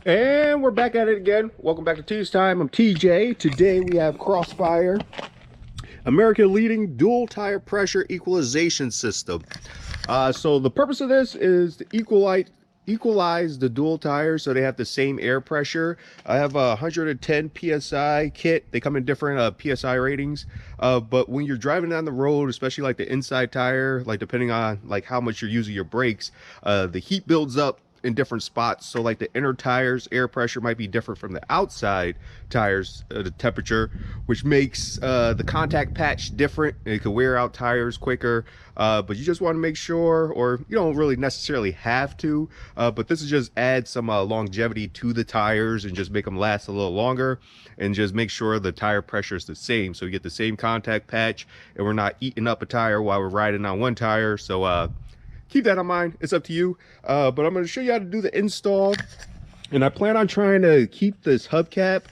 And we're back at it again. Welcome back to T's Time. I'm TJ. Today we have Crossfire, American leading dual tire pressure equalization system. So the purpose of this is to equalize the dual tires so they have the same air pressure. I have a 110 psi kit. They come in different psi ratings, but when you're driving down the road, especially like the inside tire, like depending on like how much you're using your brakes, the heat builds up in different spots. So like the inner tires air pressure might be different from the outside tires, the temperature, which makes the contact patch different. It can wear out tires quicker, but you just want to make sure, or you don't really necessarily have to, but this is just add some longevity to the tires and just make them last a little longer, and just make sure the tire pressure is the same, so you get the same contact patch and we're not eating up a tire while we're riding on one tire. So keep that in mind. It's up to you, but I'm going to show you how to do the install. And I plan on trying to keep this hubcap,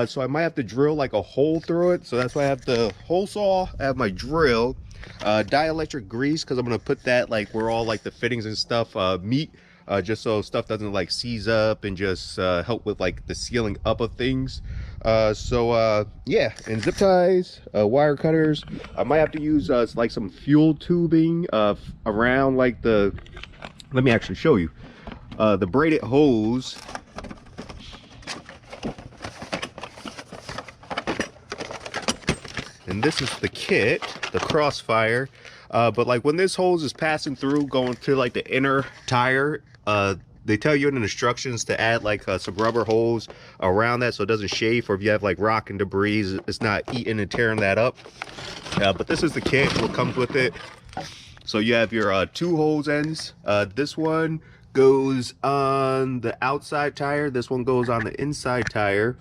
so I might have to drill like a hole through it. So that's why I have the hole saw, I have my drill, dielectric grease, because I'm going to put that like where all like the fittings and stuff meet, just so stuff doesn't like seize up, and just help with like the sealing up of things. Yeah, and zip ties, wire cutters. I might have to use like some fuel tubing around like the, let me actually show you, the braided hose. And this is the kit, the Crossfire, but like when this hose is passing through going to like the inner tire, they tell you in the instructions to add like some rubber hose around that so it doesn't chafe, or if you have like rock and debris, it's not eating and tearing that up. But this is the kit, what comes with it. So you have your two hose ends. This one goes on the outside tire, this one goes on the inside tire,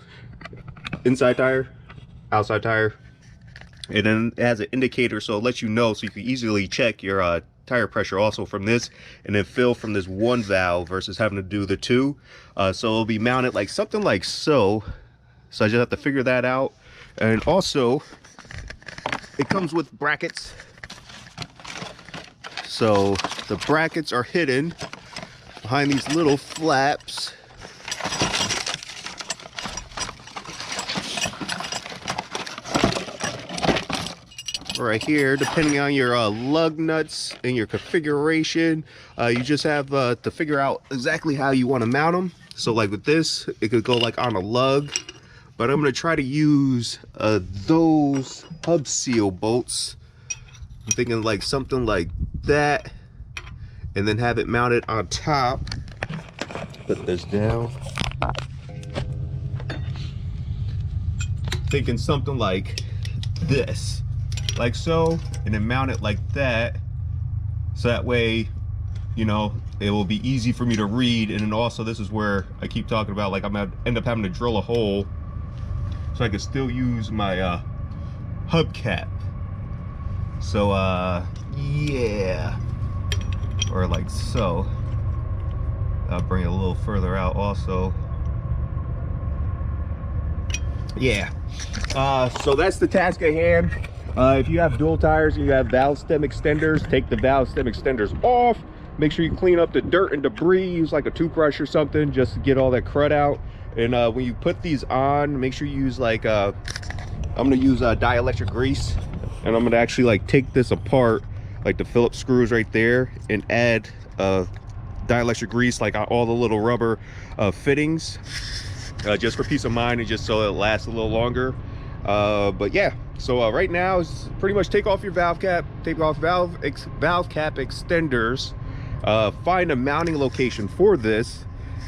outside tire. And then it has an indicator, so it lets you know, so you can easily check your tire pressure also from this, and then fill from this one valve versus having to do the two. So it'll be mounted like something like so. So I just have to figure that out. And also, it comes with brackets. So the brackets are hidden behind these little flaps. Right here, depending on your lug nuts and your configuration, you just have to figure out exactly how you want to mount them. So like with this, it could go like on a lug, but I'm going to try to use those hub seal bolts. I'm thinking like something like that, and then have it mounted on top. Put this down. Thinking something like this, like so, and then mount it like that, so that way, you know, it will be easy for me to read. And then also, this is where I keep talking about, like I'm gonna end up having to drill a hole so I can still use my hubcap. So yeah, or like so. I'll bring it a little further out also. Yeah, so that's the task at hand. If you have dual tires and you have valve stem extenders, take the valve stem extenders off. Make sure you clean up the dirt and debris. Use like a toothbrush or something just to get all that crud out. And when you put these on, make sure you use like I'm gonna use dielectric grease, and I'm gonna actually like take this apart, like the Phillips screws right there, and add dielectric grease like on all the little rubber fittings, just for peace of mind and just so it lasts a little longer. But yeah, so right now is pretty much take off your valve cap, take off valve cap extenders, find a mounting location for this.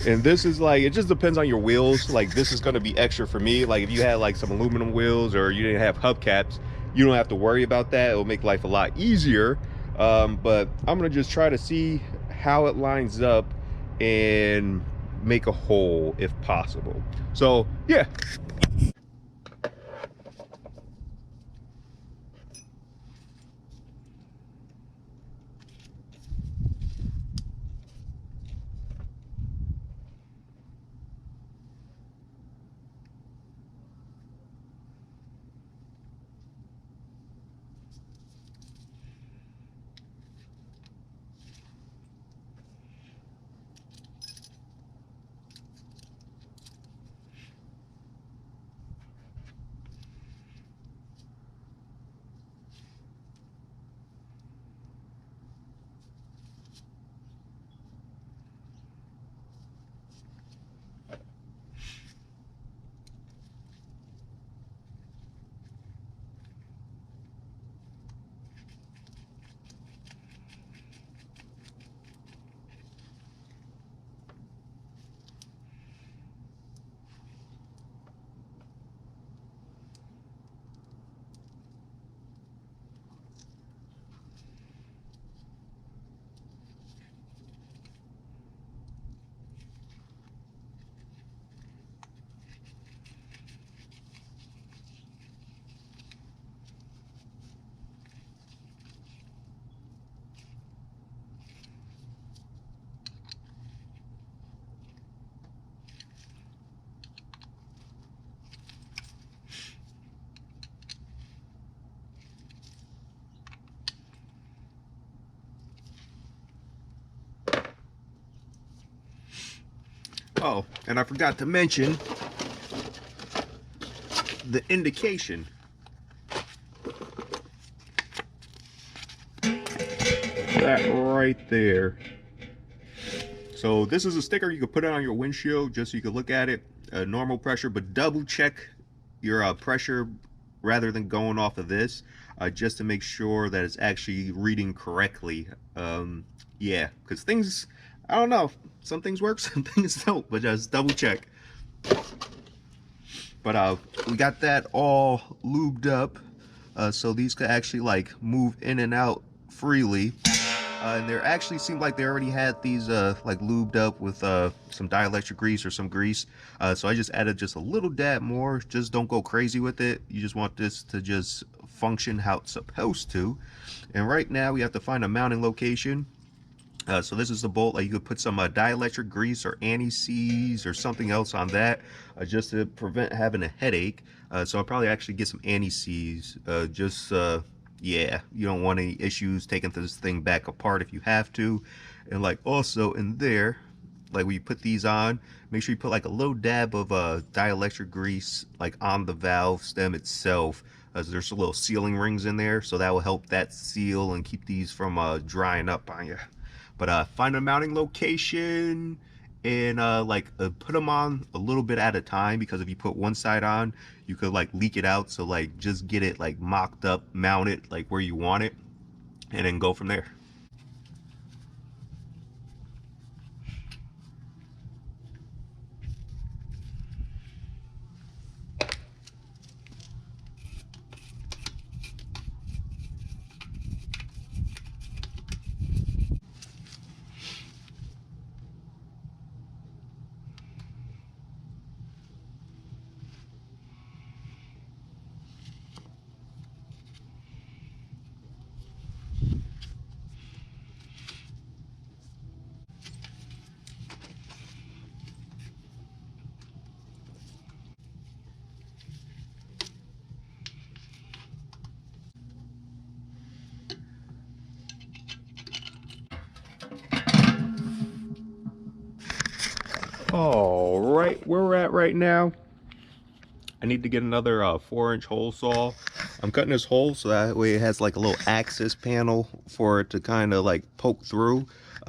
And this is like, it just depends on your wheels. Like this is going to be extra for me. Like if you had like some aluminum wheels, or you didn't have hubcaps, you don't have to worry about that. It'll make life a lot easier. But I'm gonna just try to see how it lines up and make a hole if possible. So yeah. Oh, and I forgot to mention the indication. That right there. So this is a sticker you could put it on your windshield just so you could look at it, normal pressure, but double check your pressure rather than going off of this, just to make sure that it's actually reading correctly. Yeah, because things, I don't know, some things work, some things don't, but just double check. But we got that all lubed up, so these could actually like move in and out freely. And they actually seemed like they already had these like lubed up with some dielectric grease or some grease. So I just added just a little dab more. Just don't go crazy with it. You just want this to just function how it's supposed to. And right now we have to find a mounting location. So this is the bolt. Like you could put some dielectric grease or anti-seize or something else on that, just to prevent having a headache. So I'll probably actually get some anti-seize, yeah, you don't want any issues taking this thing back apart if you have to. And like also in there, like when you put these on, make sure you put like a little dab of dielectric grease like on the valve stem itself, as there's some little sealing rings in there, so that will help that seal and keep these from drying up on you. But find a mounting location and put them on a little bit at a time, because if you put one side on, you could like leak it out. So like just get it like mocked up, mount it like where you want it, and then go from there. All right, where we're at right now, I need to get another 4-inch hole saw. I'm cutting this hole so that way it has like a little access panel for it to kind of like poke through.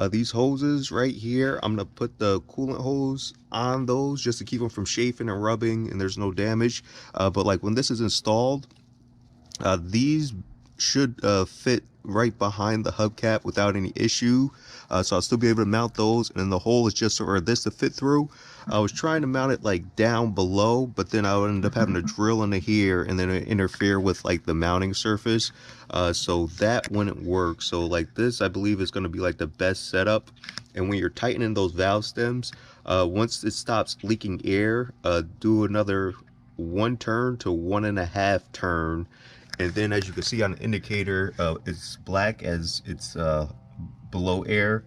These hoses right here, I'm gonna put the coolant hose on those just to keep them from chafing and rubbing and there's no damage. But like when this is installed, these should fit right behind the hubcap without any issue. So I'll still be able to mount those, and then the hole is just for this to fit through. I was trying to mount it like down below, but then I would end up having to drill into here and then interfere with like the mounting surface. So that wouldn't work. So like this, I believe is going to be like the best setup. And when you're tightening those valve stems, once it stops leaking air, do another 1 turn to 1.5 turn. And then as you can see on the indicator, it's black as it's below air.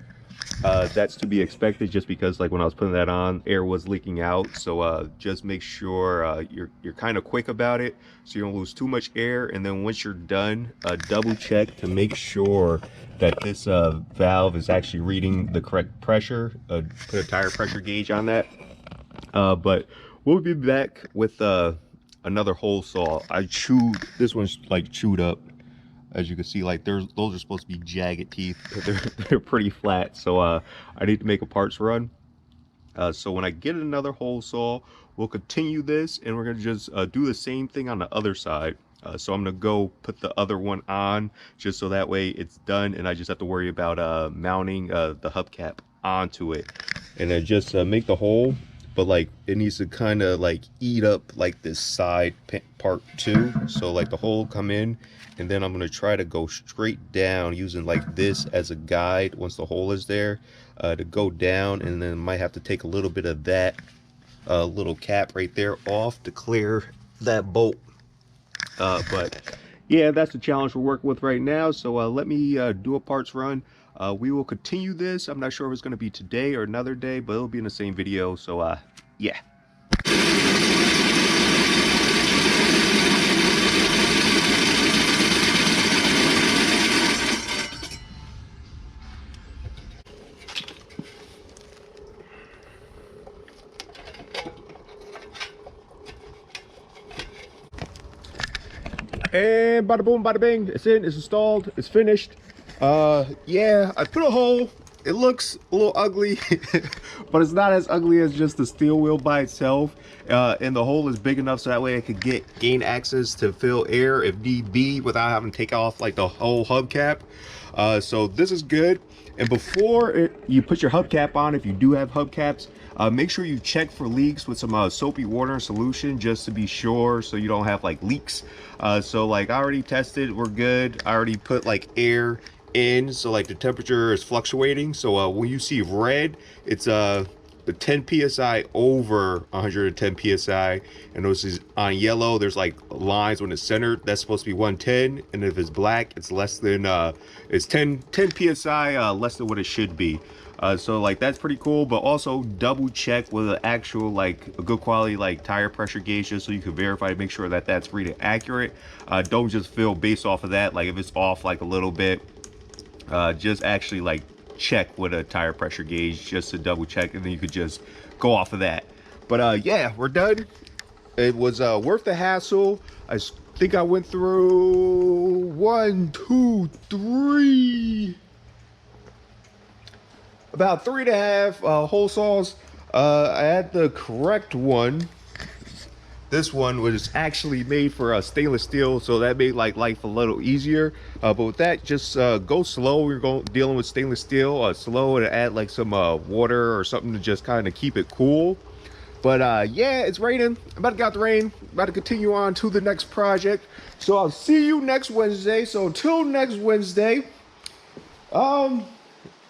That's to be expected, just because like when I was putting that on, air was leaking out. So just make sure you're kind of quick about it, so you don't lose too much air. And then once you're done, double check to make sure that this valve is actually reading the correct pressure. Put a tire pressure gauge on that. But we'll be back with another hole saw. I chewed this one's like chewed up, as you can see. Like those are supposed to be jagged teeth, but they're pretty flat. So I need to make a parts run. So when I get another hole saw, we'll continue this, and we're gonna just do the same thing on the other side. So I'm gonna go put the other one on, just so that way it's done and I just have to worry about mounting the hubcap onto it. And then just make the hole, but like it needs to kind of like eat up like this side part too. So like the hole come in, and then I'm going to try to go straight down using like this as a guide once the hole is there, to go down, and then might have to take a little bit of that little cap right there off to clear that bolt. But yeah, that's the challenge we're working with right now. So let me do a parts run. We will continue this. I'm not sure if it's going to be today or another day, but it'll be in the same video. So yeah. and bada boom, bada bing. It's in, it's installed, it's finished. Yeah, I put a hole. It looks a little ugly, but it's not as ugly as just the steel wheel by itself. And the hole is big enough so that way I could gain access to fill air if need be without having to take off like the whole hubcap. So this is good. And before you put your hubcap on, if you do have hubcaps, make sure you check for leaks with some soapy water solution just to be sure, so you don't have like leaks. So like I already tested, we're good. I already put like air in, so like the temperature is fluctuating. So when you see red, it's the 10 psi over 110 psi, and this is on yellow. There's like lines when it's centered, that's supposed to be 110, and if it's black, it's less than it's 10 psi less than what it should be. So like that's pretty cool. But also double check with an actual like a good quality like tire pressure gauge, just so you can verify to make sure that that's reading accurate. Don't just fill based off of that. Like if it's off like a little bit, just actually like check with a tire pressure gauge just to double check, and then you could just go off of that. But yeah, we're done. It was worth the hassle. I think I went through 1, 2, 3, about 3.5 hole saws. I had the correct one. This one was actually made for stainless steel, so that made like life a little easier. But with that, just go slow. We're dealing with stainless steel, slow, and add like some water or something to just kind of keep it cool. But yeah, it's raining. I'm about to get out the rain. About to continue on to the next project. So I'll see you next Wednesday. So until next Wednesday,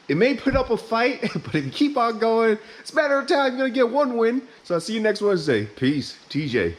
it may put up a fight, but if you keep on going, it's a matter of time, you're gonna get one win. So I'll see you next Wednesday. Peace, TJ.